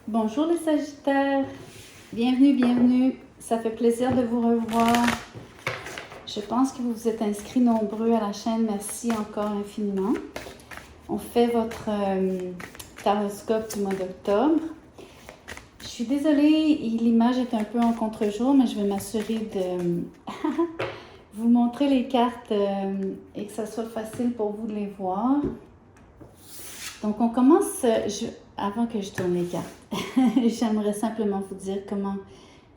Bonjour les Sagittaires, bienvenue, ça fait plaisir de vous revoir. Je pense que vous vous êtes inscrits nombreux à la chaîne, merci encore infiniment. On fait votre taroscope du mois d'octobre. Je suis désolée, l'image est un peu en contre-jour, mais je vais m'assurer de vous montrer les cartes et que ça soit facile pour vous de les voir. Donc on commence, avant que je tourne les cartes, j'aimerais simplement vous dire comment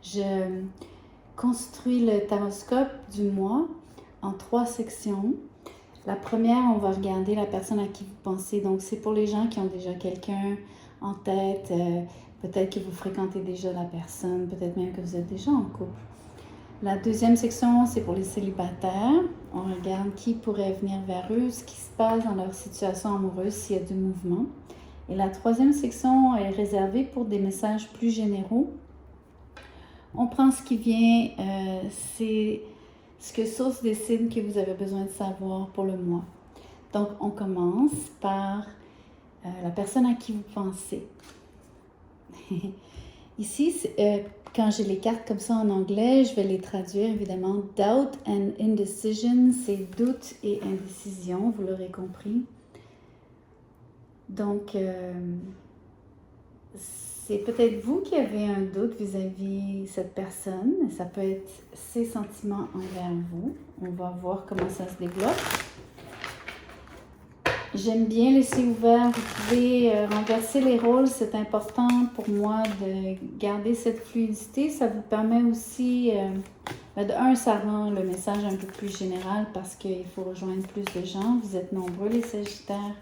je construis le taroscope du mois en 3 sections. La première, on va regarder la personne à qui vous pensez. Donc c'est pour les gens qui ont déjà quelqu'un en tête, peut-être que vous fréquentez déjà la personne, peut-être même que vous êtes déjà en couple. La deuxième section, c'est pour les célibataires. On regarde qui pourrait venir vers eux, ce qui se passe dans leur situation amoureuse, s'il y a du mouvement. Et la troisième section est réservée pour des messages plus généraux. On prend ce qui vient, c'est ce que Source décide que vous avez besoin de savoir pour le mois. Donc, on commence par la personne à qui vous pensez. Ici, quand j'ai les cartes comme ça en anglais, je vais les traduire évidemment. Doubt and indecision, c'est doute et indécision, vous l'aurez compris. Donc, c'est peut-être vous qui avez un doute vis-à-vis cette personne. Ça peut être ses sentiments envers vous. On va voir comment ça se développe. J'aime bien laisser ouvert. Vous pouvez renverser les rôles. C'est important pour moi de garder cette fluidité. Ça vous permet aussi, de un, ça rend le message un peu plus général parce qu'il faut rejoindre plus de gens. Vous êtes nombreux les Sagittaires.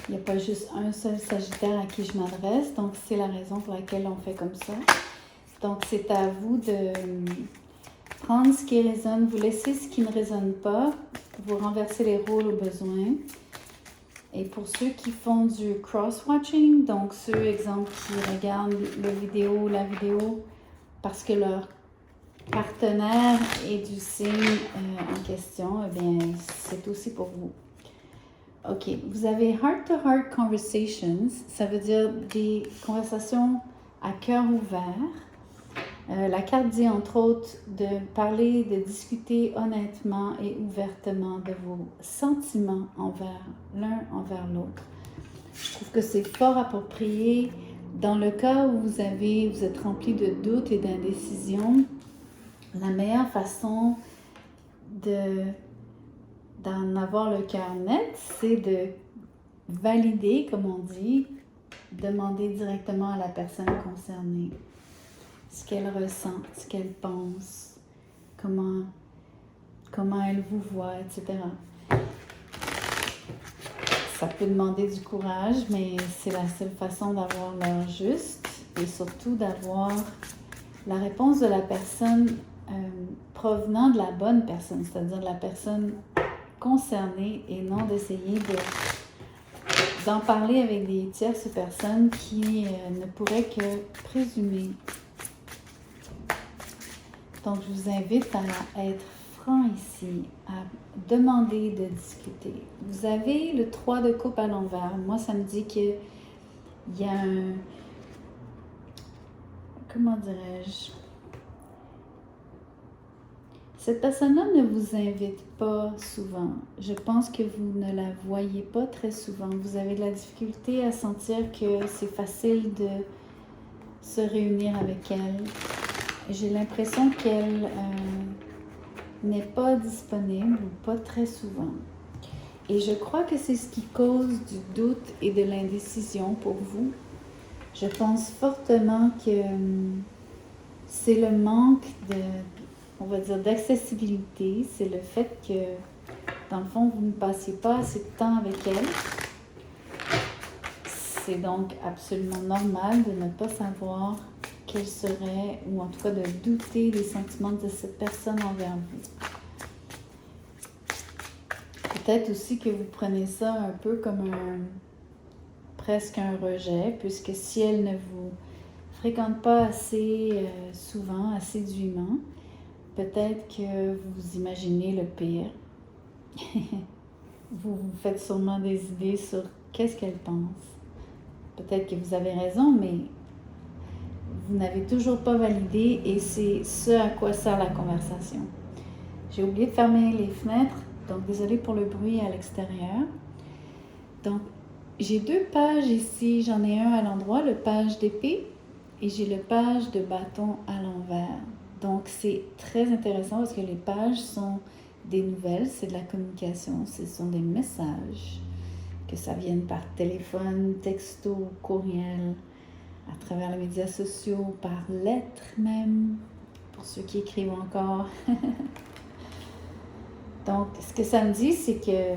Il n'y a pas juste un seul Sagittaire à qui je m'adresse. Donc, c'est la raison pour laquelle on fait comme ça. Donc, c'est à vous de prendre ce qui résonne, vous laissez ce qui ne résonne pas, vous renversez les rôles au besoin. Et pour ceux qui font du cross-watching, donc ceux, exemple, qui regardent la vidéo, parce que leur partenaire est du signe en question, eh bien, c'est aussi pour vous. OK, vous avez heart-to-heart conversations, ça veut dire des conversations à cœur ouvert. La carte dit entre autres de parler, de discuter honnêtement et ouvertement de vos sentiments l'un envers l'autre. Je trouve que c'est fort approprié dans le cas où vous êtes rempli de doutes et d'indécision. La meilleure façon d'en avoir le cœur net, c'est de valider, comme on dit, demander directement à la personne concernée ce qu'elle ressent, ce qu'elle pense, comment elle vous voit, etc. Ça peut demander du courage, mais c'est la seule façon d'avoir l'heure juste et surtout d'avoir la réponse de la personne provenant de la bonne personne, c'est-à-dire de la personne concernée et non d'essayer d'en parler avec des tierces personnes qui ne pourraient que présumer. Donc, je vous invite à être franc ici, à demander de discuter. Vous avez le 3 de coupe à l'envers. Moi, ça me dit qu'il y a un... Comment dirais-je? Cette personne-là ne vous invite pas souvent. Je pense que vous ne la voyez pas très souvent. Vous avez de la difficulté à sentir que c'est facile de se réunir avec elle. J'ai l'impression qu'elle n'est pas disponible ou pas très souvent. Et je crois que c'est ce qui cause du doute et de l'indécision pour vous. Je pense fortement que c'est le manque d'accessibilité. C'est le fait que, dans le fond, vous ne passiez pas assez de temps avec elle. C'est donc absolument normal de ne pas savoir quel serait, ou en tout cas de douter des sentiments de cette personne envers vous. Peut-être aussi que vous prenez ça un peu comme presque un rejet, puisque si elle ne vous fréquente pas assez souvent, assidûment, peut-être que vous imaginez le pire. Vous vous faites sûrement des idées sur qu'est-ce qu'elle pense. peut-être que vous avez raison, mais vous n'avez toujours pas validé et c'est ce à quoi sert la conversation. J'ai oublié de fermer les fenêtres, donc désolé pour le bruit à l'extérieur. Donc, j'ai 2 pages ici. J'en ai un à l'endroit, le page d'épée, et j'ai le page de bâton à l'envers. Donc, c'est très intéressant parce que les pages sont des nouvelles, c'est de la communication, ce sont des messages, que ça vienne par téléphone, texto, courriel, à travers les médias sociaux, par lettre même, pour ceux qui écrivent encore. Donc, ce que ça me dit, c'est que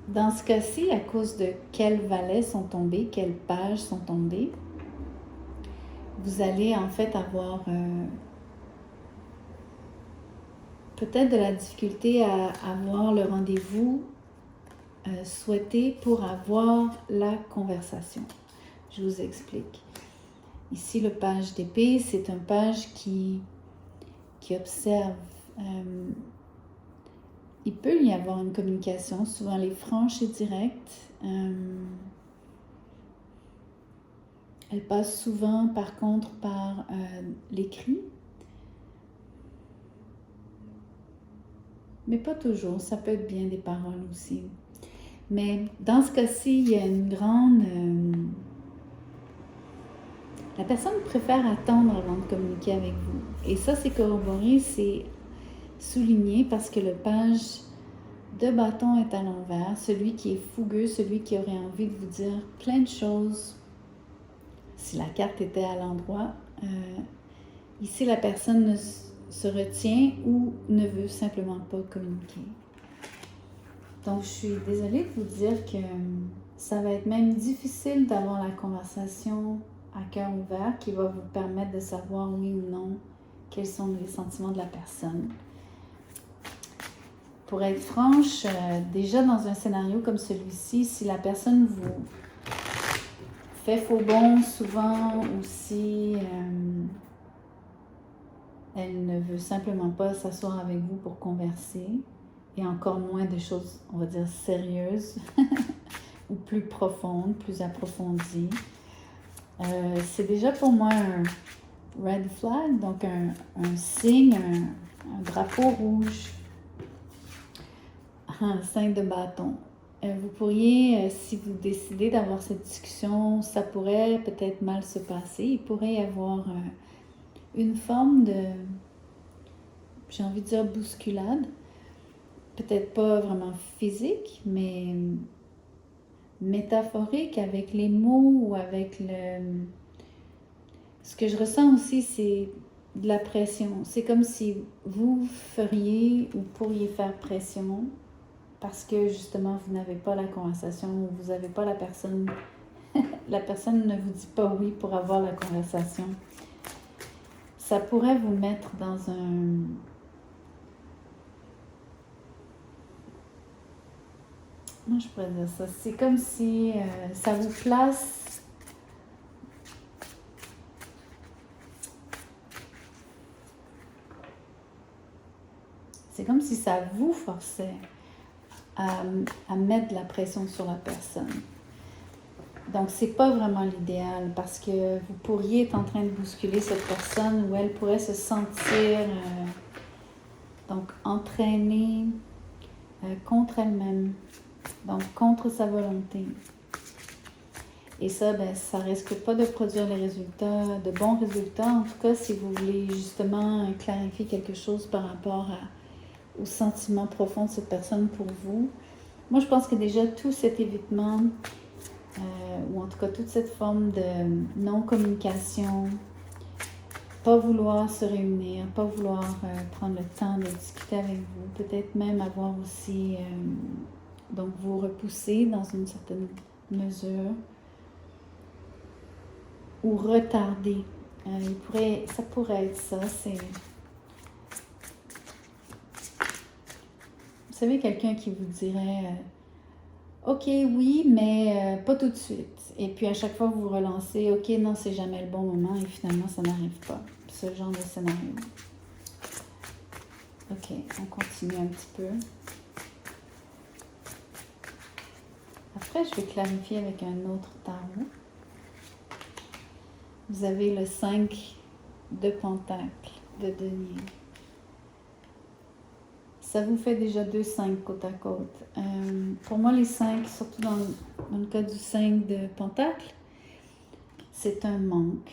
dans ce cas-ci, à cause de quels valets sont tombés, quelles pages sont tombées, vous allez en fait avoir peut-être de la difficulté à avoir le rendez-vous souhaité pour avoir la conversation. Je vous explique. Ici, le page d'épée, c'est un page qui observe. Il peut y avoir une communication, souvent elle est franche et directe. Elle passe souvent, par contre, par l'écrit. Mais pas toujours, ça peut être bien des paroles aussi. Mais dans ce cas-ci, il y a une grande... la personne préfère attendre avant de communiquer avec vous. Et ça, c'est corroboré, c'est souligné parce que le page de bâton est à l'envers. Celui qui est fougueux, celui qui aurait envie de vous dire plein de choses. Si la carte était à l'endroit, ici, la personne se retient ou ne veut simplement pas communiquer. Donc, je suis désolée de vous dire que ça va être même difficile d'avoir la conversation à cœur ouvert qui va vous permettre de savoir oui ou non quels sont les sentiments de la personne. Pour être franche, déjà dans un scénario comme celui-ci, si la personne vous fait faux bond souvent ou si elle ne veut simplement pas s'asseoir avec vous pour converser, et encore moins de choses, on va dire, sérieuses ou plus profondes, plus approfondies, c'est déjà pour moi un red flag, donc un signe, un drapeau rouge, un 5 de bâton. Vous pourriez, si vous décidez d'avoir cette discussion, ça pourrait peut-être mal se passer. Il pourrait y avoir une forme de, j'ai envie de dire, bousculade. Peut-être pas vraiment physique, mais métaphorique avec les mots ou avec le... Ce que je ressens aussi, c'est de la pression. C'est comme si vous feriez ou pourriez faire pression parce que justement vous n'avez pas la conversation ou vous n'avez pas la personne ne vous dit pas oui pour avoir la conversation. Ça pourrait vous mettre dans un... Comment je pourrais dire ça? C'est comme si ça vous place... C'est comme si ça vous forçait à mettre de la pression sur la personne. Donc, c'est pas vraiment l'idéal parce que vous pourriez être en train de bousculer cette personne ou elle pourrait se sentir donc entraînée contre elle-même, donc contre sa volonté. Et ça, ben, ça risque pas de produire les résultats, de bons résultats. En tout cas, si vous voulez justement clarifier quelque chose par rapport au sentiment profond de cette personne pour vous. Moi, je pense que déjà tout cet évitement, ou en tout cas toute cette forme de non-communication, pas vouloir se réunir, pas vouloir prendre le temps de discuter avec vous, peut-être même avoir aussi, donc vous repousser dans une certaine mesure, ou retarder. Ça pourrait être ça, c'est... Vous savez, quelqu'un qui vous dirait « Ok, oui, mais pas tout de suite. » Et puis à chaque fois, vous vous relancez « Ok, non, c'est jamais le bon moment. » Et finalement, ça n'arrive pas. Ce genre de scénario. Ok, on continue un petit peu. Après, je vais clarifier avec un autre tarot. Vous avez le 5 de Pentacle de denier. Ça vous fait déjà 2 5 côte à côte. Pour moi, les 5, surtout dans le cas du 5 de Pentacle, c'est un manque.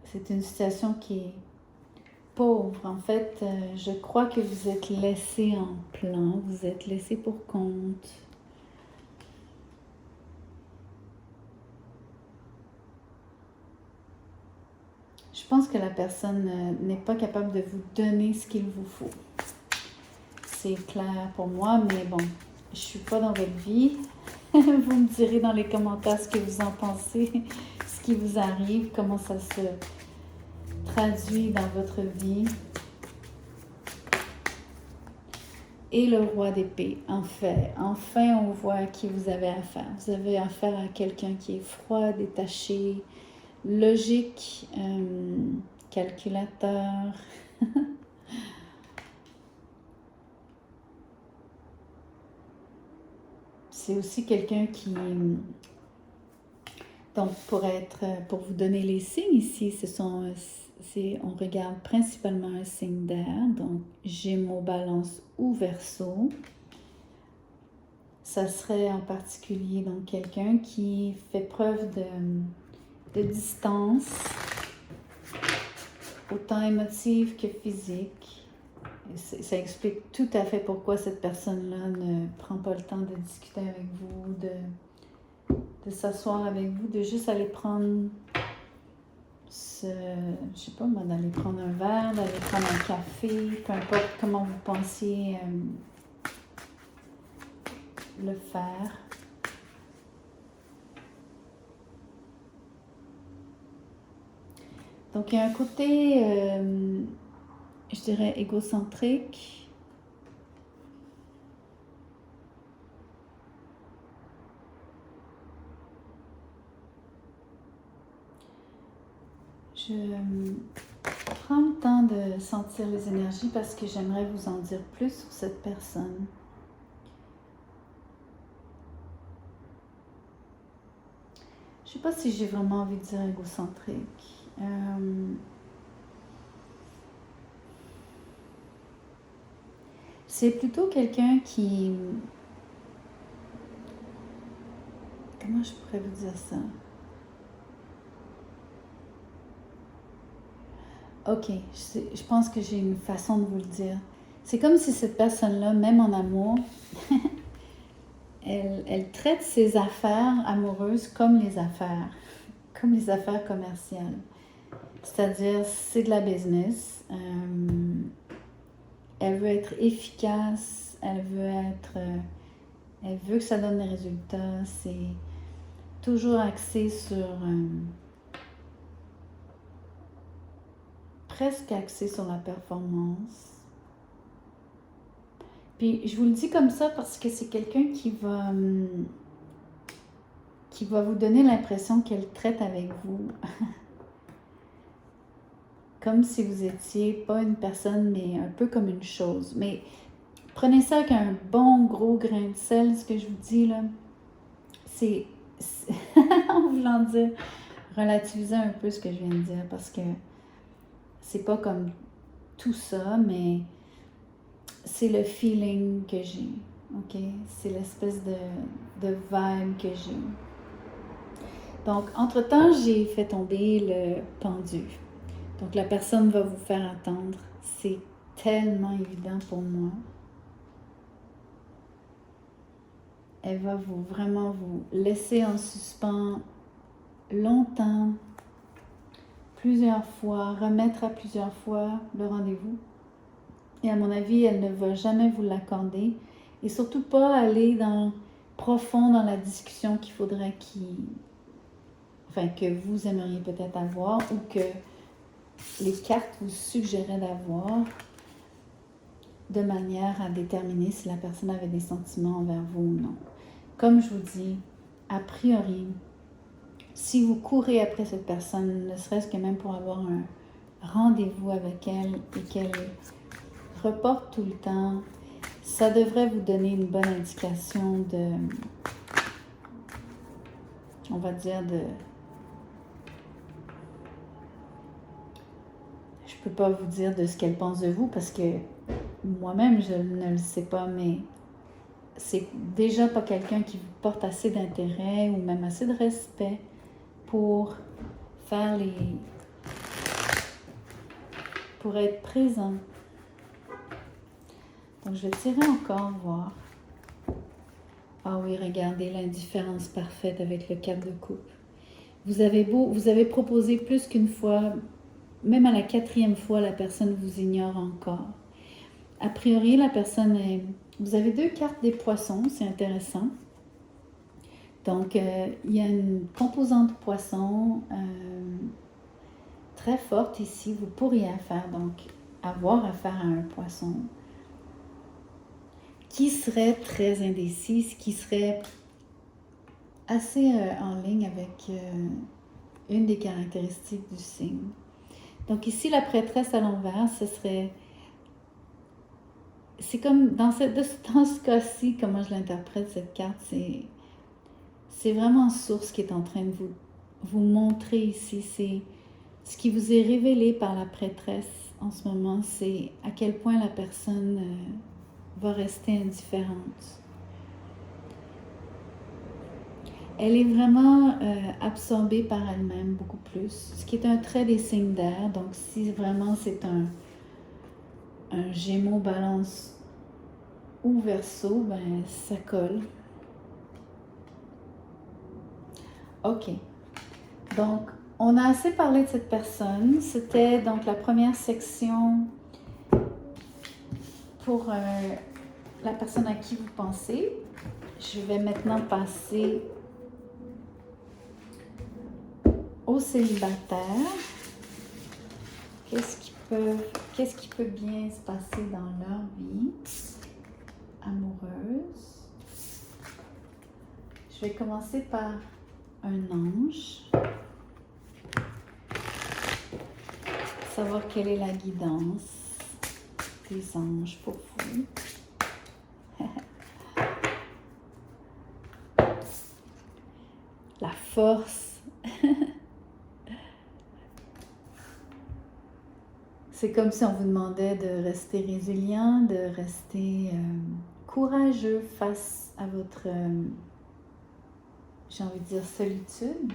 C'est une situation qui est pauvre. En fait, je crois que vous êtes laissé en plan, vous êtes laissé pour compte. Je pense que la personne n'est pas capable de vous donner ce qu'il vous faut. C'est clair pour moi, mais bon, je ne suis pas dans votre vie. Vous me direz dans les commentaires ce que vous en pensez, ce qui vous arrive, comment ça se traduit dans votre vie. Et le roi d'épée, enfin on voit à qui vous avez affaire. Vous avez affaire à quelqu'un qui est froid, détaché, logique, calculateur. C'est aussi quelqu'un qui, donc pour vous donner les signes ici, on regarde principalement un signe d'air, donc Gémeaux, Balance ou Verseau. Ça serait en particulier donc quelqu'un qui fait preuve de distance, autant émotive que physique. Ça explique tout à fait pourquoi cette personne-là ne prend pas le temps de discuter avec vous, de s'asseoir avec vous, de juste aller prendre je sais pas moi, d'aller prendre un verre, d'aller prendre un café, peu importe comment vous pensiez le faire. Donc, il y a un côté, je dirais, égocentrique. Je prends le temps de sentir les énergies parce que j'aimerais vous en dire plus sur cette personne. Je ne sais pas si j'ai vraiment envie de dire égocentrique. C'est plutôt quelqu'un qui... Comment je pourrais vous dire ça? Ok, je pense que j'ai une façon de vous le dire. C'est comme si cette personne-là, même en amour, elle traite ses affaires amoureuses comme les affaires commerciales. C'est-à-dire, c'est de la business. Elle veut être efficace, elle veut que ça donne des résultats. C'est toujours axé sur... presque axé sur la performance. Puis je vous le dis comme ça parce que c'est quelqu'un qui va vous donner l'impression qu'elle traite avec vous comme si vous étiez pas une personne, mais un peu comme une chose. Mais prenez ça avec un bon gros grain de sel, ce que je vous dis là. C'est en voulant dire, relativiser un peu ce que je viens de dire parce que c'est pas comme tout ça, mais c'est le feeling que j'ai, ok? C'est l'espèce de vibe que j'ai. Donc, entre-temps, j'ai fait tomber le pendu. Donc, la personne va vous faire attendre. C'est tellement évident pour moi. Elle va vraiment vous laisser en suspens longtemps, plusieurs fois, remettre à plusieurs fois le rendez-vous. Et à mon avis, elle ne va jamais vous l'accorder. Et surtout pas aller profond dans la discussion qu'il faudrait que vous aimeriez peut-être avoir ou que les cartes vous suggéraient d'avoir de manière à déterminer si la personne avait des sentiments envers vous ou non. Comme je vous dis, a priori, si vous courez après cette personne, ne serait-ce que même pour avoir un rendez-vous avec elle et qu'elle reporte tout le temps, ça devrait vous donner une bonne indication on va dire, je peux pas vous dire de ce qu'elle pense de vous parce que moi-même, je ne le sais pas, mais c'est déjà pas quelqu'un qui vous porte assez d'intérêt ou même assez de respect pour faire pour être présent. Donc, je vais tirer encore, voir. Ah oui, regardez l'indifférence parfaite avec le 4 de coupe. Vous avez proposé plus qu'une fois, même à la 4e fois, la personne vous ignore encore. A priori, la personne est... Vous avez 2 cartes des poissons, c'est intéressant. Donc, il y a une composante poisson très forte ici. Vous pourriez avoir affaire à un poisson qui serait très indécise, qui serait assez en ligne avec une des caractéristiques du signe. Donc ici, la prêtresse à l'envers, c'est comme dans ce cas-ci, comment je l'interprète cette carte, c'est vraiment Source qui est en train de vous montrer ici. C'est ce qui vous est révélé par la prêtresse en ce moment, c'est à quel point la personne va rester indifférente. Elle est vraiment absorbée par elle-même beaucoup plus, ce qui est un trait des signes d'air. Donc si vraiment c'est un Gémeaux, Balance ou Verseau, ben ça colle. Ok. Donc, on a assez parlé de cette personne. C'était donc la première section pour la personne à qui vous pensez. Je vais maintenant passer aux célibataires. Qu'est-ce qui peut bien se passer dans leur vie amoureuse? Je vais commencer par un ange. Savoir quelle est la guidance des anges pour vous. La force. C'est comme si on vous demandait de rester résilient, de rester courageux face à votre, j'ai envie de dire, solitude.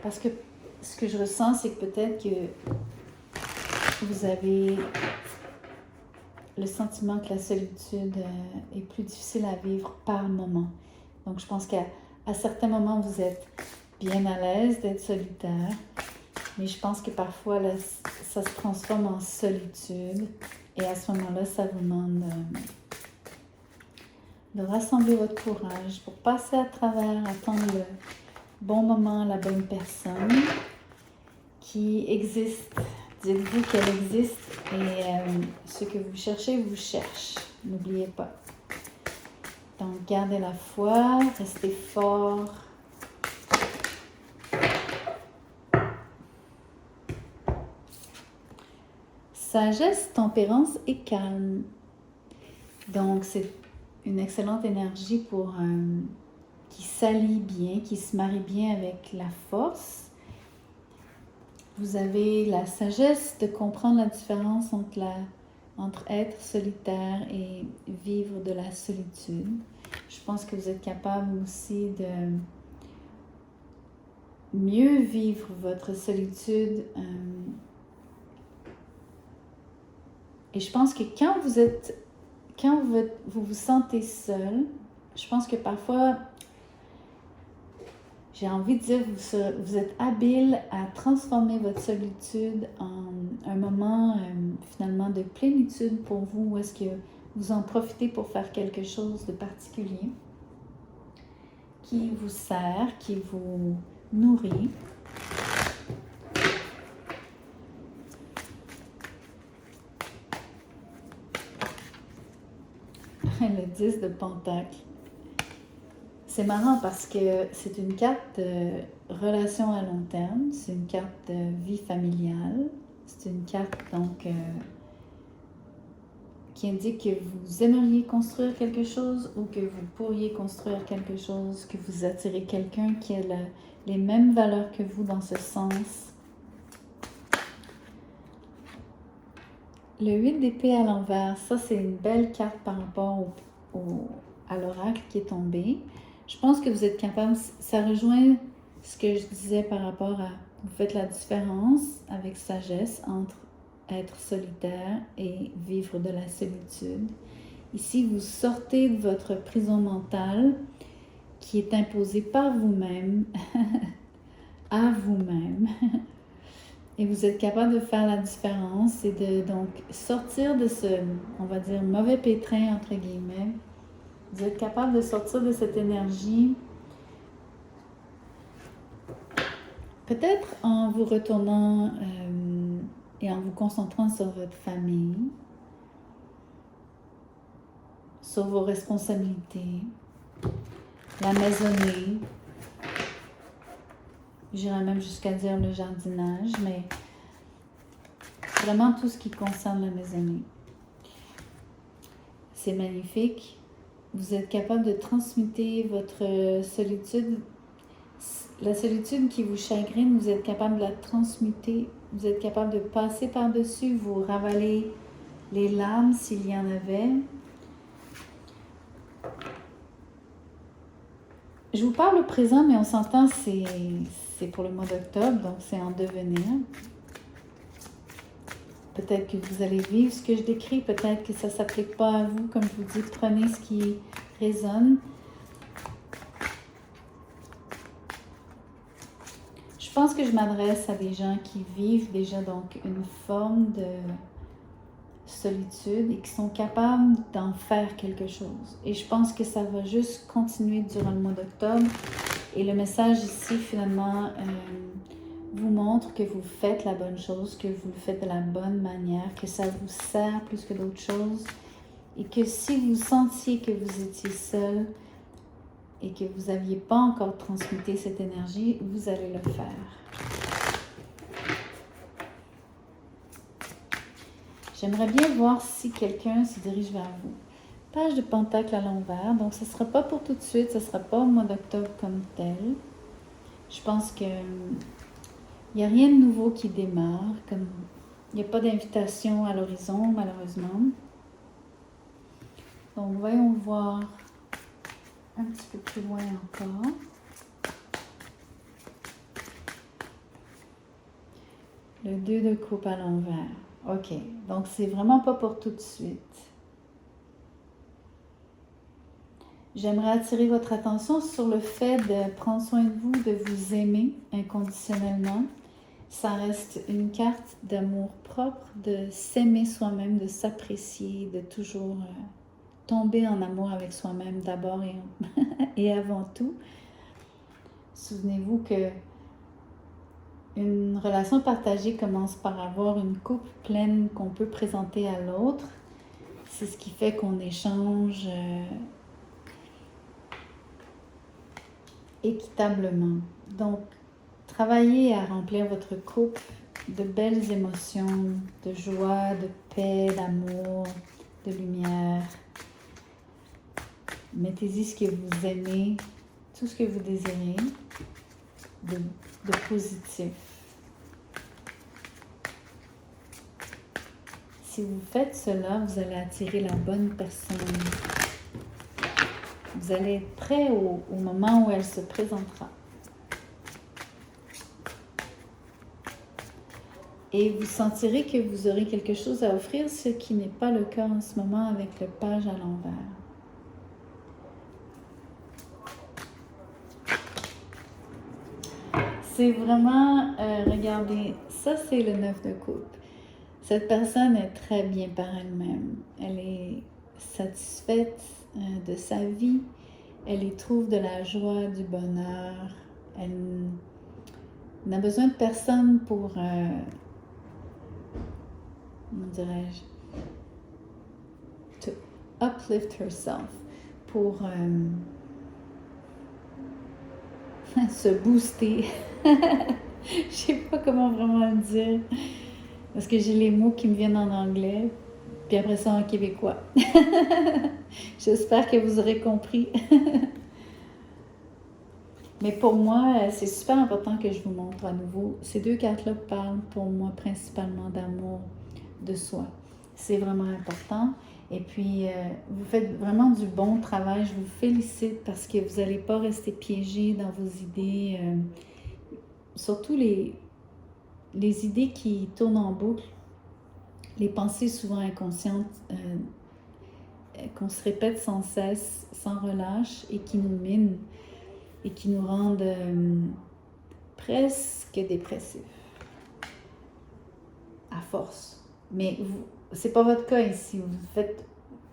Parce que ce que je ressens, c'est que peut-être que vous avez le sentiment que la solitude est plus difficile à vivre par moment. Donc, je pense qu'à certains moments, vous êtes bien à l'aise d'être solitaire, mais je pense que parfois, là, ça se transforme en solitude. Et à ce moment-là, ça vous demande de rassembler votre courage pour passer à travers, attendre le bon moment, la bonne personne qui existe. Dites-vous qu'elle existe et ce que vous cherchez, vous cherche. N'oubliez pas. Donc, gardez la foi, restez fort. Sagesse, tempérance et calme. Donc, c'est une excellente énergie pour qui s'allie bien, qui se marie bien avec la force. Vous avez la sagesse de comprendre la différence entre être solitaire et vivre de la solitude. Je pense que vous êtes capable aussi de mieux vivre votre solitude. Et je pense que quand vous vous sentez seul, je pense que parfois, j'ai envie de dire, vous êtes habile à transformer votre solitude en un moment finalement de plénitude pour vous, où est-ce que vous en profitez pour faire quelque chose de particulier qui vous sert, qui vous nourrit. Le 10 de Pentacle. C'est marrant parce que c'est une carte de relation à long terme, c'est une carte de vie familiale, c'est une carte donc qui indique que vous aimeriez construire quelque chose ou que vous pourriez construire quelque chose, que vous attirez quelqu'un qui a les mêmes valeurs que vous dans ce sens. Le 8 d'épée à l'envers, ça c'est une belle carte par rapport à l'oracle qui est tombé. Je pense que vous êtes capable, ça rejoint ce que je disais par rapport à, vous faites la différence avec sagesse entre être solitaire et vivre de la solitude. Ici, vous sortez de votre prison mentale qui est imposée par vous-même, à vous-même. Et vous êtes capable de faire la différence et de donc sortir de ce, on va dire, mauvais pétrin, entre guillemets. Vous êtes capable de sortir de cette énergie, peut-être en vous retournant et en vous concentrant sur votre famille, sur vos responsabilités, la maisonnée. J'irais même jusqu'à dire le jardinage, mais vraiment tout ce qui concerne la maisonnée. C'est magnifique. Vous êtes capable de transmuter votre solitude. La solitude qui vous chagrine, vous êtes capable de la transmuter. Vous êtes capable de passer par-dessus, vous ravaler les larmes s'il y en avait. Je vous parle au présent, mais on s'entend, c'est pour le mois d'octobre, donc c'est en devenir. Peut-être que vous allez vivre ce que je décris, peut-être que ça ne s'applique pas à vous. Comme je vous dis, prenez ce qui résonne. Je pense que je m'adresse à des gens qui vivent déjà donc une forme de solitude et qui sont capables d'en faire quelque chose. Et je pense que ça va juste continuer durant le mois d'octobre. Et le message ici, finalement, vous montre que vous faites la bonne chose, que vous le faites de la bonne manière, que ça vous sert plus que d'autres choses. Et que si vous sentiez que vous étiez seul et que vous n'aviez pas encore transmuté cette énergie, vous allez le faire. J'aimerais bien voir si quelqu'un se dirige vers vous. Page de pentacle à l'envers, donc ce ne sera pas pour tout de suite, ce ne sera pas au mois d'octobre comme tel. Je pense que il n'y a rien de nouveau qui démarre, comme il n'y a pas d'invitation à l'horizon malheureusement. Donc voyons voir un petit peu plus loin encore. Le 2 de coupe à l'envers. OK, donc c'est vraiment pas pour tout de suite. J'aimerais attirer votre attention sur le fait de prendre soin de vous, de vous aimer inconditionnellement. Ça reste une carte d'amour propre, de s'aimer soi-même, de s'apprécier, de toujours tomber en amour avec soi-même d'abord et avant tout. Souvenez-vous que une relation partagée commence par avoir une coupe pleine qu'on peut présenter à l'autre. C'est ce qui fait qu'on échange équitablement. Donc, travaillez à remplir votre coupe de belles émotions, de joie, de paix, d'amour, de lumière. Mettez-y ce que vous aimez, tout ce que vous désirez, de positif. Si vous faites cela, vous allez attirer la bonne personne. Vous allez être prêt au moment où elle se présentera. Et vous sentirez que vous aurez quelque chose à offrir, ce qui n'est pas le cas en ce moment avec le page à l'envers. C'est vraiment, regardez, ça c'est le 9 de coupe. Cette personne est très bien par elle-même. Elle est satisfaite de sa vie. Elle y trouve de la joie, du bonheur. Elle n'a besoin de personne pour, comment dirais-je, to uplift herself, pour se booster. Je sais pas comment vraiment le dire, parce que j'ai les mots qui me viennent en anglais. Puis après ça en québécois. J'espère que vous aurez compris. Mais pour moi, c'est super important que je vous montre à nouveau. Ces deux cartes-là parlent pour moi principalement d'amour de soi. C'est vraiment important. Et puis, vous faites vraiment du bon travail. Je vous félicite parce que vous n'allez pas rester piégé dans vos idées. Surtout les idées qui tournent en boucle, les pensées souvent inconscientes qu'on se répète sans cesse, sans relâche et qui nous minent et qui nous rendent presque dépressifs à force. Mais c'est pas votre cas ici. Vous faites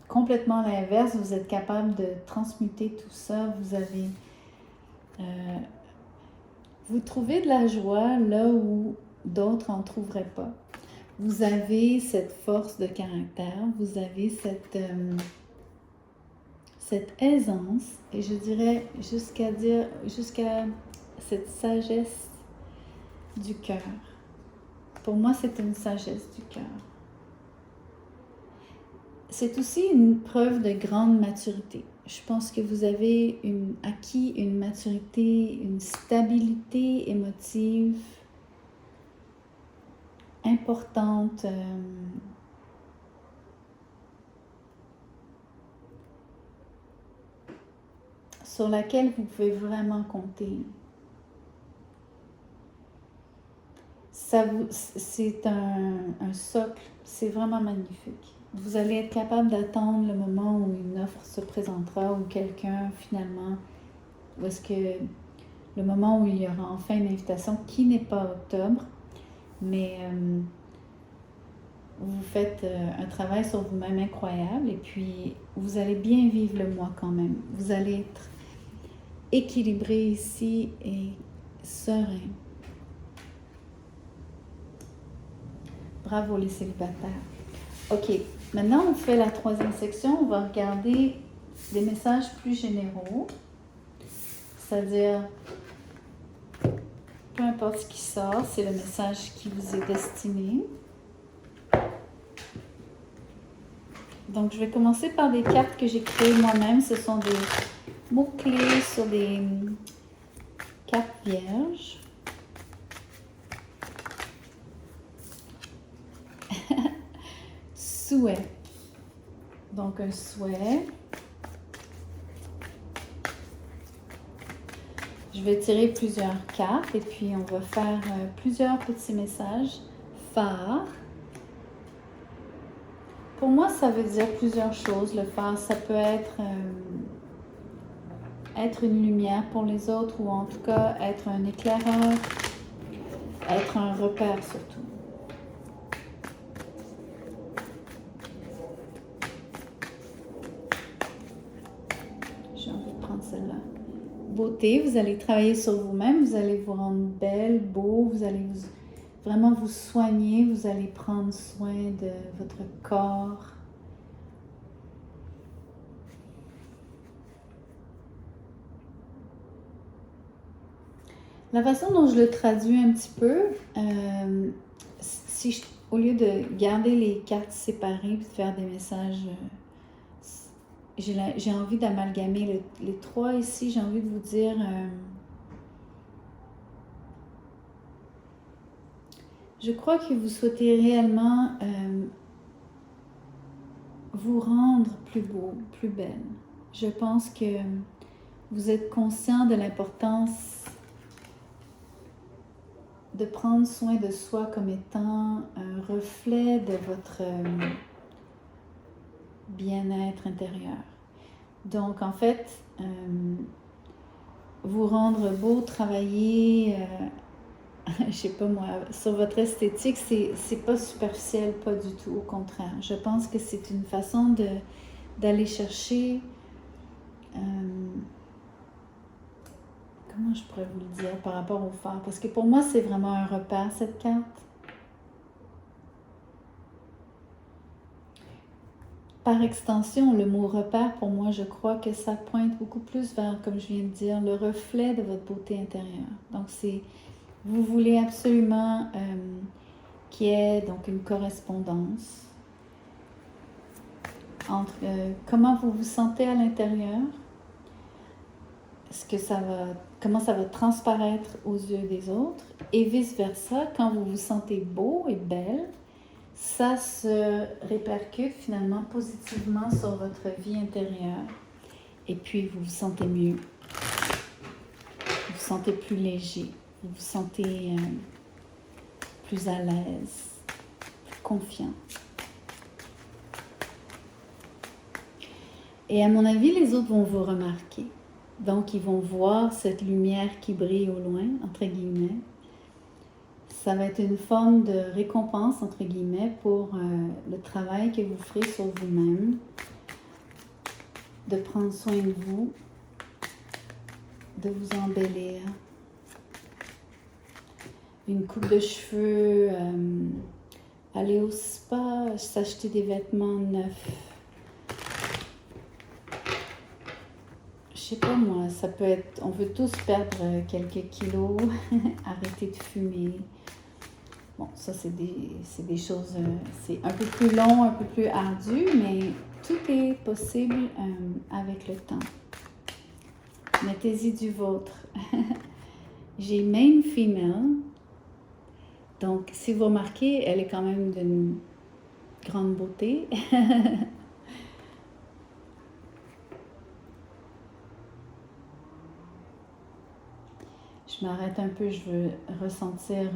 complètement l'inverse. Vous êtes capable de transmuter tout ça. Vous trouvez de la joie là où d'autres n'en trouveraient pas. Vous avez cette force de caractère. Vous avez cette aisance, et je dirais jusqu'à cette sagesse du cœur. Pour moi, c'est une sagesse du cœur. C'est aussi une preuve de grande maturité. Je pense que vous avez acquis une maturité, une stabilité émotive importante. Sur laquelle vous pouvez vraiment compter. C'est un socle, c'est vraiment magnifique. Vous allez être capable d'attendre le moment où une offre se présentera, ou quelqu'un finalement, ou est-ce que le moment où il y aura enfin une invitation qui n'est pas octobre, mais vous faites un travail sur vous-même incroyable et puis vous allez bien vivre le mois quand même. Vous allez être équilibré ici et serein. Bravo les célibataires. Ok, maintenant on fait la troisième section. On va regarder des messages plus généraux. C'est-à-dire, peu importe ce qui sort, c'est le message qui vous est destiné. Donc je vais commencer par des cartes que j'ai créées moi-même. Ce sont des mots-clés sur des cartes vierges. Souhait. Donc un souhait. Je vais tirer plusieurs cartes et puis on va faire plusieurs petits messages phares. Pour moi, ça veut dire plusieurs choses. Le phare, ça peut être une lumière pour les autres, ou en tout cas être un éclaireur, être un repère surtout. J'ai envie de prendre celle-là. Beauté, vous allez travailler sur vous-même, vous allez vous rendre belle, beau, vous allez vraiment vous soigner, vous allez prendre soin de votre corps. La façon dont je le traduis un petit peu, au lieu de garder les cartes séparées et de faire des messages, j'ai envie d'amalgamer les trois ici. J'ai envie de vous dire, je crois que vous souhaitez réellement vous rendre plus beau, plus belle. Je pense que vous êtes conscient de l'importance de prendre soin de soi comme étant un reflet de votre bien-être intérieur. Donc, en fait, vous rendre beau, travailler, je sais pas moi, sur votre esthétique, c'est pas superficiel, pas du tout, au contraire. Je pense que c'est une façon d'aller chercher... comment je pourrais vous le dire par rapport au phare? Parce que pour moi, c'est vraiment un repère, cette carte. Par extension, le mot repère, pour moi, je crois que ça pointe beaucoup plus vers, comme je viens de dire, le reflet de votre beauté intérieure. Donc, vous voulez absolument qu'il y ait donc une correspondance entre comment vous vous sentez à l'intérieur, comment ça va transparaître aux yeux des autres, et vice-versa, quand vous vous sentez beau et belle, ça se répercute finalement positivement sur votre vie intérieure. Et puis, vous vous sentez mieux. Vous vous sentez plus léger. Vous vous sentez plus à l'aise, plus confiant. Et à mon avis, les autres vont vous remarquer. Donc, ils vont voir cette lumière qui brille au loin, entre guillemets. Ça va être une forme de récompense, entre guillemets, pour le travail que vous ferez sur vous-même, de prendre soin de vous, de vous embellir. Une coupe de cheveux, aller au spa, s'acheter des vêtements neufs. Je sais pas moi, ça peut être, on veut tous perdre quelques kilos, arrêter de fumer. Bon, ça c'est des choses, c'est un peu plus long, un peu plus ardu, mais tout est possible avec le temps. Mettez-y du vôtre. J'ai main female. Donc, si vous remarquez, elle est quand même d'une grande beauté. Je m'arrête un peu, je veux ressentir,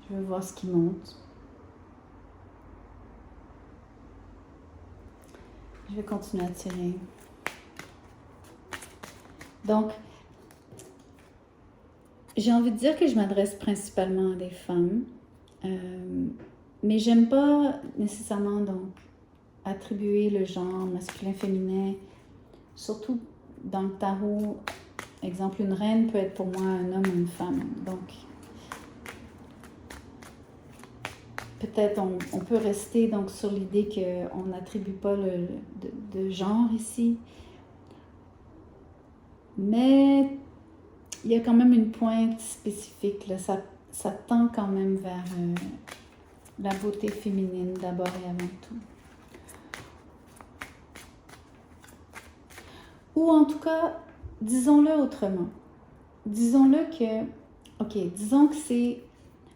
je veux voir ce qui monte. Je vais continuer à tirer. Donc, j'ai envie de dire que je m'adresse principalement à des femmes, mais j'aime pas nécessairement donc attribuer le genre masculin-féminin, surtout dans le tarot. Exemple, une reine peut être pour moi un homme ou une femme. Donc, peut-être on peut rester donc sur l'idée qu'on n'attribue pas de genre ici. Mais il y a quand même une pointe spécifique. Là. Ça tend quand même vers la beauté féminine d'abord et avant tout. Ou en tout cas, disons-le autrement. Disons-le disons que c'est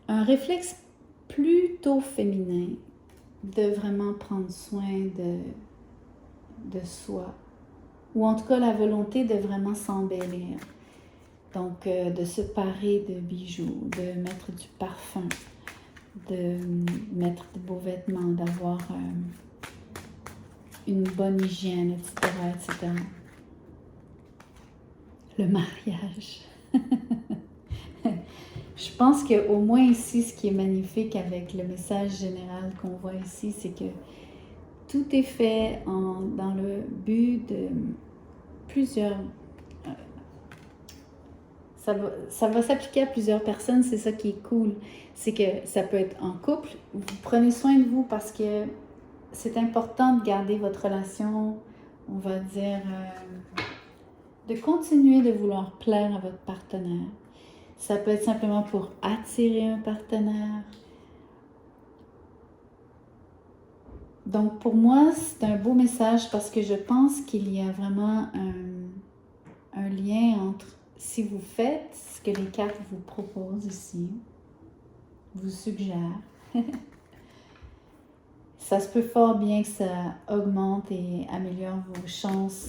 un réflexe plutôt féminin de vraiment prendre soin de soi. Ou en tout cas, la volonté de vraiment s'embellir. Donc, de se parer de bijoux, de mettre du parfum, de mettre de beaux vêtements, d'avoir une bonne hygiène, etc., etc. Le mariage. Je pense qu'au moins ici, ce qui est magnifique avec le message général qu'on voit ici, c'est que tout est fait dans le but de plusieurs... Ça va s'appliquer à plusieurs personnes, c'est ça qui est cool. C'est que ça peut être en couple, vous prenez soin de vous parce que c'est important de garder votre relation, on va dire, de continuer de vouloir plaire à votre partenaire. Ça peut être simplement pour attirer un partenaire. Donc pour moi, c'est un beau message parce que je pense qu'il y a vraiment un lien entre si vous faites ce que les cartes vous proposent ici, vous suggèrent, ça se peut fort bien que ça augmente et améliore vos chances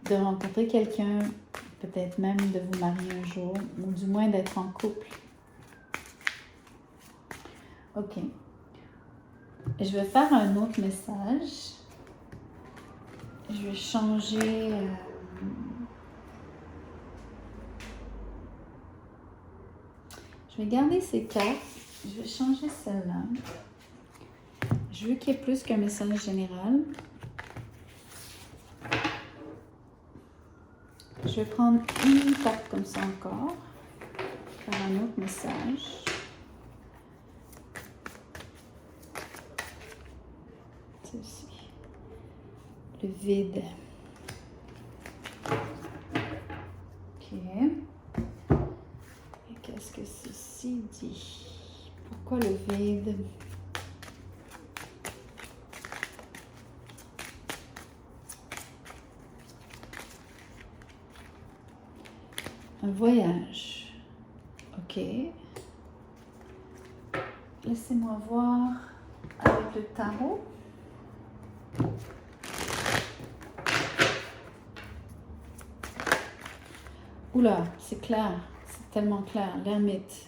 de rencontrer quelqu'un, peut-être même de vous marier un jour, ou du moins d'être en couple. Ok. Je vais faire un autre message. Je vais changer... Je vais garder ces cartes. Je vais changer celle-là. Je veux qu'il y ait plus qu'un message général. Je vais prendre une carte comme ça encore. Faire un autre message. Ceci. Le vide. Ok. Et qu'est-ce que ceci dit? Pourquoi le vide? Un voyage. Ok. Laissez-moi voir avec le tarot. Oula, c'est clair. C'est tellement clair. L'ermite.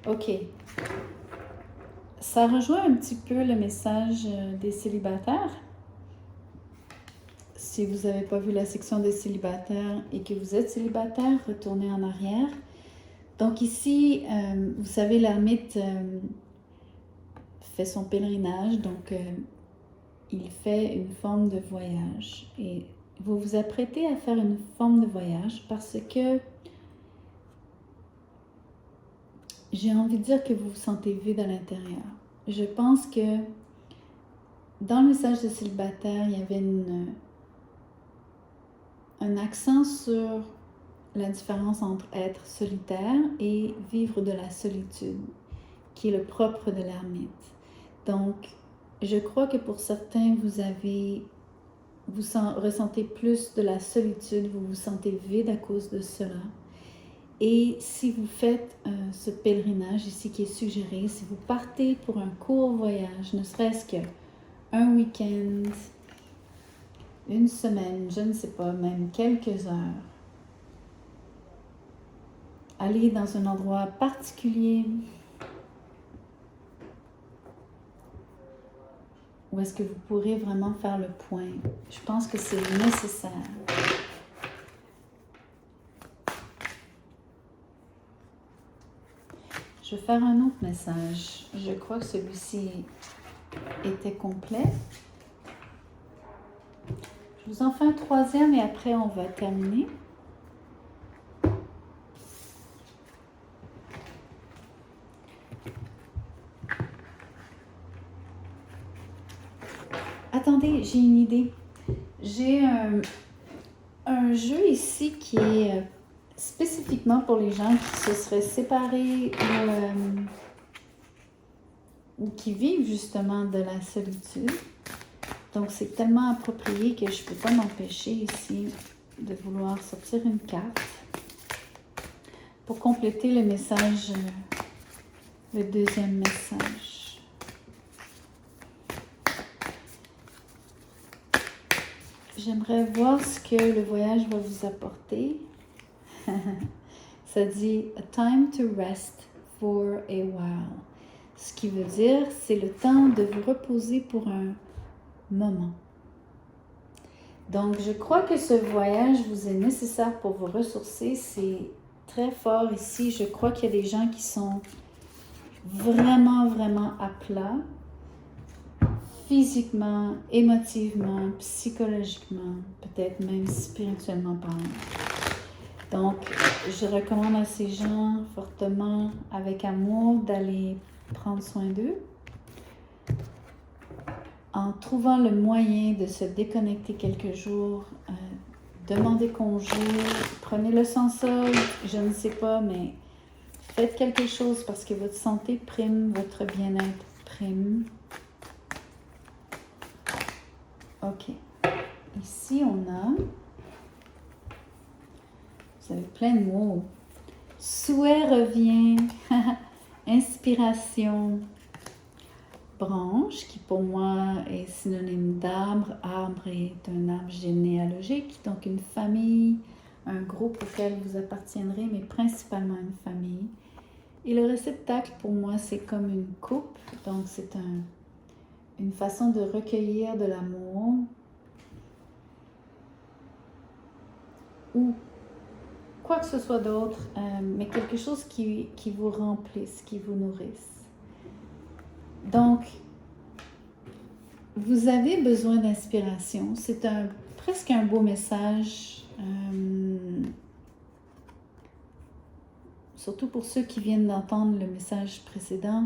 Ok. Ça rejoint un petit peu le message des célibataires. Si vous n'avez pas vu la section des célibataires et que vous êtes célibataire, retournez en arrière. Donc ici, vous savez, l'ermite fait son pèlerinage, donc il fait une forme de voyage. Et vous vous apprêtez à faire une forme de voyage parce que j'ai envie de dire que vous vous sentez vide à l'intérieur. Je pense que dans le message de célibataire, il y avait un accent sur la différence entre être solitaire et vivre de la solitude, qui est le propre de l'ermite. Donc, je crois que pour certains, vous ressentez plus de la solitude, vous vous sentez vide à cause de cela. Et si vous faites ce pèlerinage ici qui est suggéré, si vous partez pour un court voyage, ne serait-ce qu'un week-end, une semaine, je ne sais pas, même quelques heures, allez dans un endroit particulier où est-ce que vous pourrez vraiment faire le point. Je pense que c'est nécessaire. Je vais faire un autre message. Je crois que celui-ci était complet. Je vous en fais un troisième et après on va terminer. Attendez, j'ai une idée. J'ai un jeu ici qui est spécifiquement pour les gens qui se seraient séparés ou qui vivent justement de la solitude. Donc, c'est tellement approprié que je ne peux pas m'empêcher ici de vouloir sortir une carte pour compléter le message, le deuxième message. J'aimerais voir ce que le voyage va vous apporter. Ça dit « A time to rest for a while ». Ce qui veut dire, c'est le temps de vous reposer pour un moment. Donc, je crois que ce voyage vous est nécessaire pour vous ressourcer. C'est très fort ici. Je crois qu'il y a des gens qui sont vraiment, vraiment à plat, physiquement, émotivement, psychologiquement, peut-être même spirituellement parlant. Donc, je recommande à ces gens fortement, avec amour, d'aller prendre soin d'eux en trouvant le moyen de se déconnecter quelques jours, demandez congé, prenez le sans solde, je ne sais pas, mais faites quelque chose parce que votre santé prime, votre bien-être prime. Ok. Ici, on a... Vous avez plein de mots. Souhait revient. Inspiration. Branche, qui pour moi est synonyme d'arbre. Arbre est un arbre généalogique, donc une famille, un groupe auquel vous appartiendrez, mais principalement une famille. Et le réceptacle, pour moi, c'est comme une coupe, donc c'est une façon de recueillir de l'amour ou quoi que ce soit d'autre, mais quelque chose qui vous remplisse, qui vous nourrisse. Donc, vous avez besoin d'inspiration. C'est presque un beau message, surtout pour ceux qui viennent d'entendre le message précédent.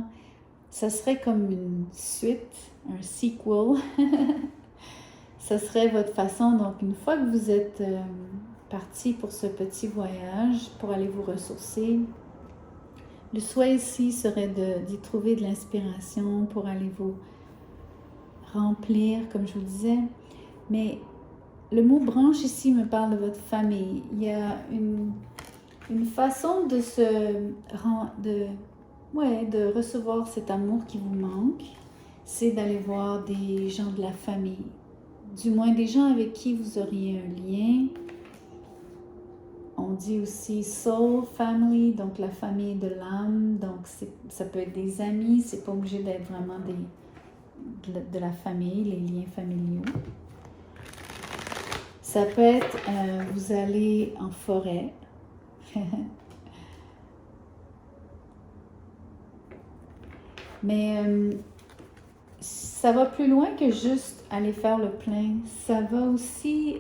Ça serait comme une suite, un sequel. Ça serait votre façon. Donc, une fois que vous êtes parti pour ce petit voyage, pour aller vous ressourcer, le souhait ici serait d'y trouver de l'inspiration pour aller vous remplir, comme je vous disais. Mais le mot branche ici me parle de votre famille. Il y a Une façon de de recevoir cet amour qui vous manque, c'est d'aller voir des gens de la famille. Du moins des gens avec qui vous auriez un lien. On dit aussi soul family, donc la famille de l'âme. Donc ça peut être des amis, c'est pas obligé d'être vraiment de la famille, les liens familiaux. Ça peut être, vous allez en forêt. Mais ça va plus loin que juste aller faire le plein. Ça va aussi...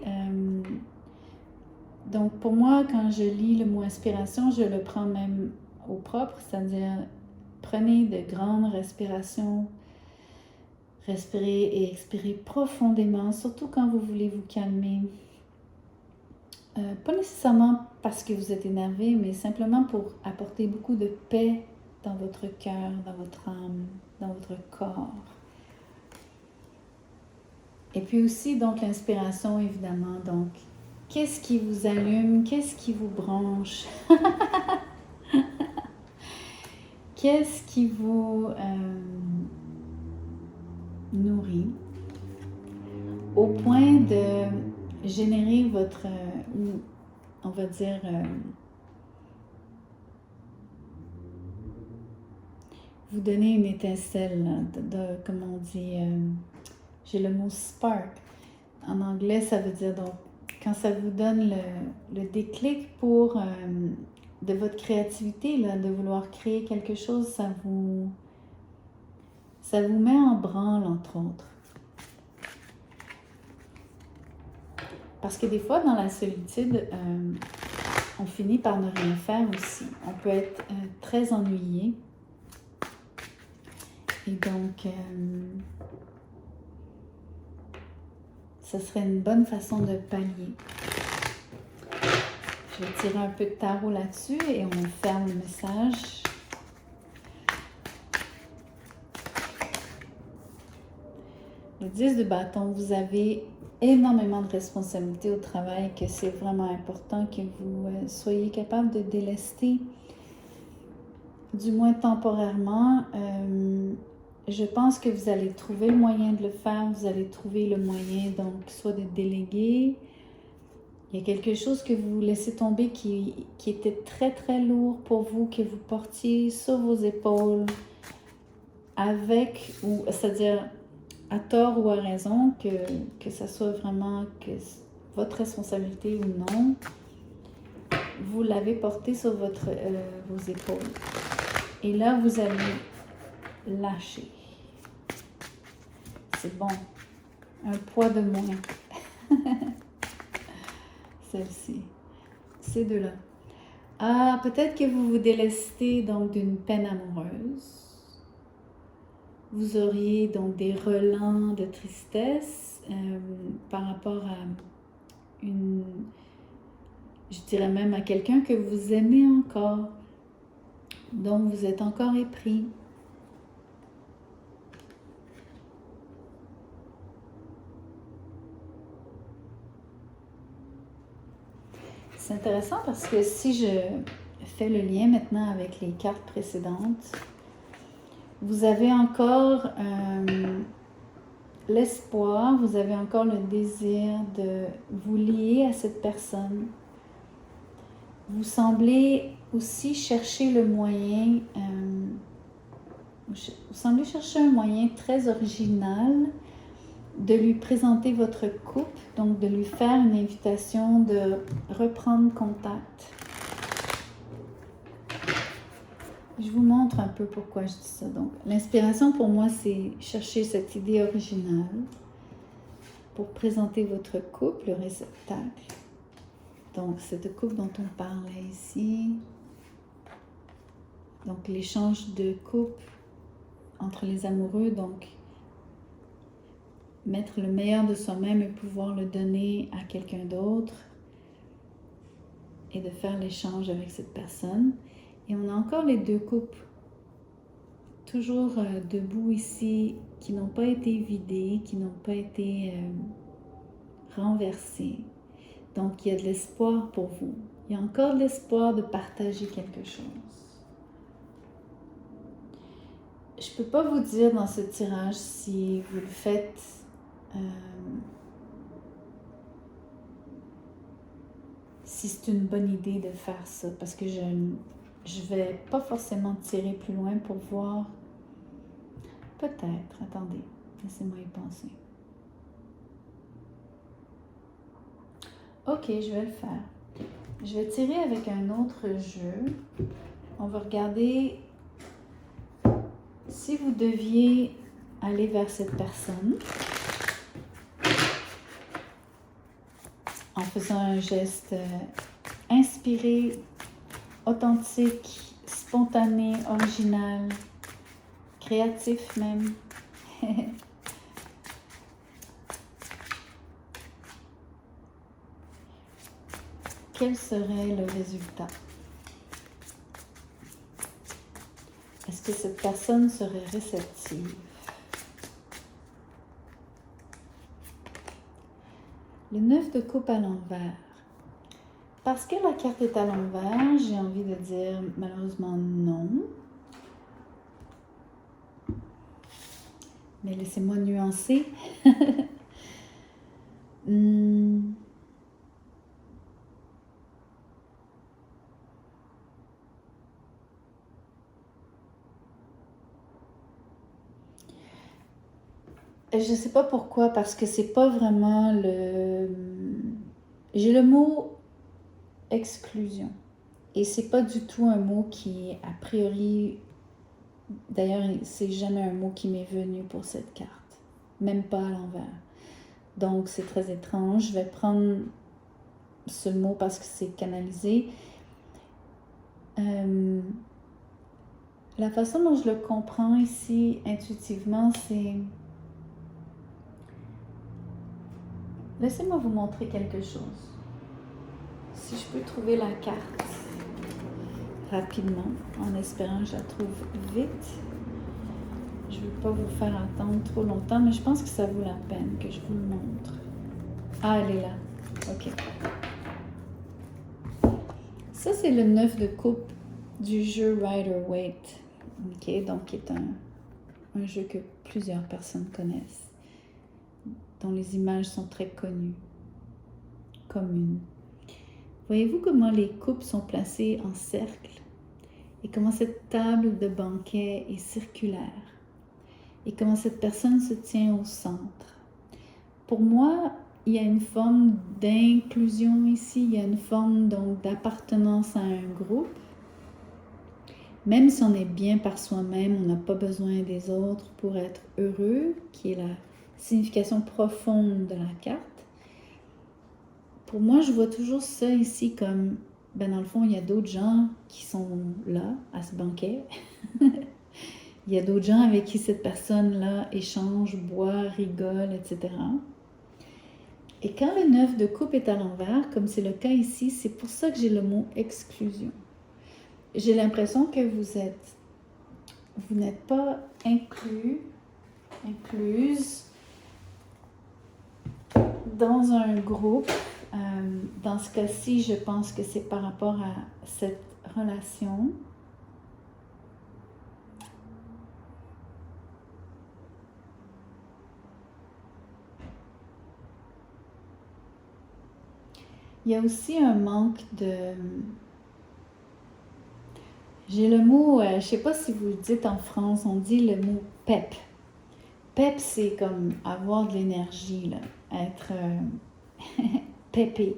donc pour moi, quand je lis le mot inspiration, je le prends même au propre, c'est-à-dire prenez de grandes respirations, respirez et expirez profondément, surtout quand vous voulez vous calmer. Pas nécessairement parce que vous êtes énervé, mais simplement pour apporter beaucoup de paix dans votre cœur, dans votre âme, dans votre corps. Et puis aussi, donc, l'inspiration, évidemment. Donc, qu'est-ce qui vous allume? Qu'est-ce qui vous branche? Qu'est-ce qui vous nourrit? Au point de générer votre, on va dire, vous donner une étincelle, comme on dit, j'ai le mot spark. En anglais, ça veut dire, donc, quand ça vous donne le déclic pour, de votre créativité, là, de vouloir créer quelque chose, ça vous met en branle, entre autres. Parce que des fois, dans la solitude, on finit par ne rien faire aussi. On peut être très ennuyé. Et donc, ce serait une bonne façon de pallier. Je vais tirer un peu de tarot là-dessus et on ferme le message. Le 10 de bâton, vous avez énormément de responsabilités au travail, que c'est vraiment important que vous soyez capable de délester, du moins temporairement. Je pense que vous allez trouver le moyen de le faire, vous allez trouver le moyen, donc, soit de déléguer. Il y a quelque chose que vous laissez tomber qui était très, très lourd pour vous, que vous portiez sur vos épaules, avec, ou c'est-à-dire à tort ou à raison, que ça soit vraiment votre responsabilité ou non, vous l'avez porté sur vos épaules. Et là, vous allez lâcher. C'est bon. Un poids de moins. Celle-ci. Ces deux-là. Ah, peut-être que vous vous délestez donc d'une peine amoureuse. Vous auriez donc des relents de tristesse par rapport à je dirais même à quelqu'un que vous aimez encore, dont vous êtes encore épris. C'est intéressant parce que si je fais le lien maintenant avec les cartes précédentes, vous avez encore l'espoir, vous avez encore le désir de vous lier à cette personne. Vous semblez aussi chercher le moyen, vous semblez chercher un moyen très original de lui présenter votre couple, donc de lui faire une invitation de reprendre contact. Je vous montre un peu pourquoi je dis ça. Donc, l'inspiration pour moi, c'est chercher cette idée originale pour présenter votre couple, le réceptacle. Donc, cette couple dont on parle ici. Donc, l'échange de couple entre les amoureux, donc mettre le meilleur de soi-même et pouvoir le donner à quelqu'un d'autre et de faire l'échange avec cette personne. Et on a encore les deux couples, toujours debout ici, qui n'ont pas été vidés, qui n'ont pas été renversés. Donc, il y a de l'espoir pour vous. Il y a encore de l'espoir de partager quelque chose. Je ne peux pas vous dire dans ce tirage si vous le faites si c'est une bonne idée de faire ça, parce que je vais pas forcément tirer plus loin pour voir. Peut-être, attendez, laissez-moi y penser. Ok, je vais le faire. Je vais tirer avec un autre jeu. On va regarder si vous deviez aller vers cette personne en faisant un geste inspiré, authentique, spontané, original, créatif même. Quel serait le résultat? Est-ce que cette personne serait réceptive? Le 9 de coupe à l'envers. Parce que la carte est à l'envers, j'ai envie de dire malheureusement non. Mais laissez-moi nuancer. Je ne sais pas pourquoi, parce que c'est pas vraiment le... J'ai le mot exclusion. Et c'est pas du tout un mot qui, a priori... D'ailleurs, c'est jamais un mot qui m'est venu pour cette carte. Même pas à l'envers. Donc, c'est très étrange. Je vais prendre ce mot parce que c'est canalisé. La façon dont je le comprends ici, intuitivement, c'est... Laissez-moi vous montrer quelque chose. Si je peux trouver la carte rapidement, en espérant que je la trouve vite. Je ne veux pas vous faire attendre trop longtemps, mais je pense que ça vaut la peine que je vous le montre. Ah, elle est là. OK. Ça, c'est le 9 de coupe du jeu Rider-Waite. OK, donc qui est un jeu que plusieurs personnes connaissent, dont les images sont très connues, communes. Voyez-vous comment les coupes sont placées en cercle et comment cette table de banquet est circulaire et comment cette personne se tient au centre. Pour moi, il y a une forme d'inclusion ici, il y a une forme donc d'appartenance à un groupe. Même si on est bien par soi-même, on n'a pas besoin des autres pour être heureux, qui est la signification profonde de la carte. Pour moi, je vois toujours ça ici comme, dans le fond, il y a d'autres gens qui sont là, à ce banquet. Il y a d'autres gens avec qui cette personne-là échange, boit, rigole, etc. Et quand le 9 de coupe est à l'envers, comme c'est le cas ici, c'est pour ça que j'ai le mot exclusion. J'ai l'impression que vous n'êtes pas incluse dans un groupe. Dans ce cas-ci, je pense que c'est par rapport à cette relation. Il y a aussi un manque de... J'ai le mot, je ne sais pas si vous le dites en France, on dit le mot pep. Pep, c'est comme avoir de l'énergie, là, être pépé.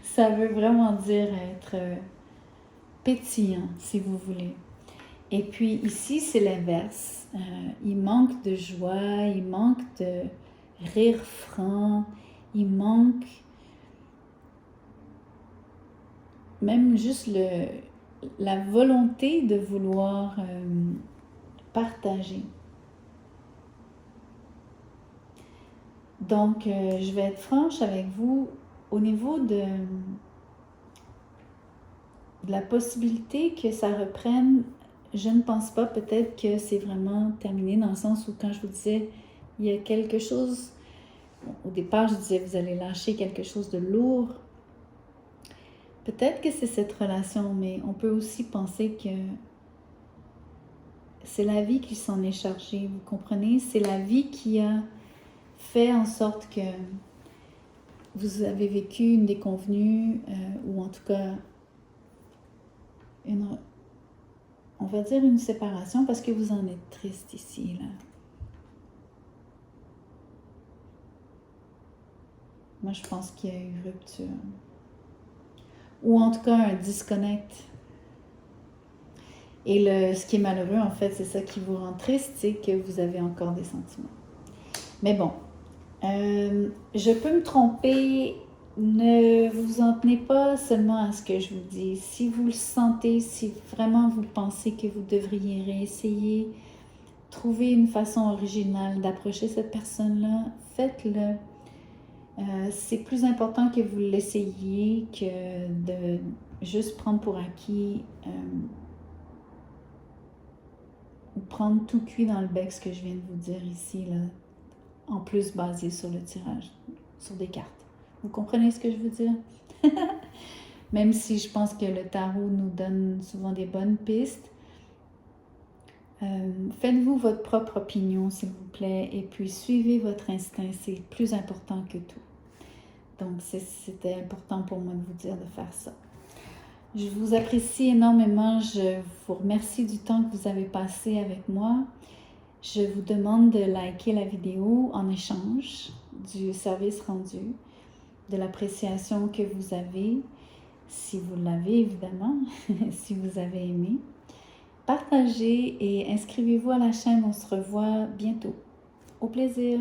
Ça veut vraiment dire être pétillant, si vous voulez. Et puis ici, c'est l'inverse. Il manque de joie, il manque de rire franc, il manque même juste la volonté de vouloir partager. Donc, je vais être franche avec vous au niveau de la possibilité que ça reprenne. Je ne pense pas, peut-être que c'est vraiment terminé dans le sens où quand je vous disais, il y a quelque chose, au départ je disais vous allez lâcher quelque chose de lourd. Peut-être que c'est cette relation, mais on peut aussi penser que c'est la vie qui s'en est chargée, vous comprenez? C'est la vie qui a fait en sorte que vous avez vécu une déconvenue, ou en tout cas, on va dire une séparation parce que vous en êtes triste ici, là. Moi, je pense qu'il y a eu rupture. Ou en tout cas, un disconnect. Et ce qui est malheureux, en fait, c'est ça qui vous rend triste, c'est que vous avez encore des sentiments. Mais bon, je peux me tromper. Ne vous en tenez pas seulement à ce que je vous dis. Si vous le sentez, si vraiment vous pensez que vous devriez réessayer, trouver une façon originale d'approcher cette personne-là, faites-le. C'est plus important que vous l'essayiez que de juste prendre pour acquis ou prendre tout cuit dans le bec, ce que je viens de vous dire ici, là, en plus basé sur le tirage, sur des cartes. Vous comprenez ce que je veux dire? Même si je pense que le tarot nous donne souvent des bonnes pistes, faites-vous votre propre opinion, s'il vous plaît, et puis suivez votre instinct, c'est plus important que tout. Donc, c'était important pour moi de vous dire de faire ça. Je vous apprécie énormément. Je vous remercie du temps que vous avez passé avec moi. Je vous demande de liker la vidéo en échange du service rendu, de l'appréciation que vous avez, si vous l'avez évidemment, si vous avez aimé. Partagez et inscrivez-vous à la chaîne. On se revoit bientôt. Au plaisir!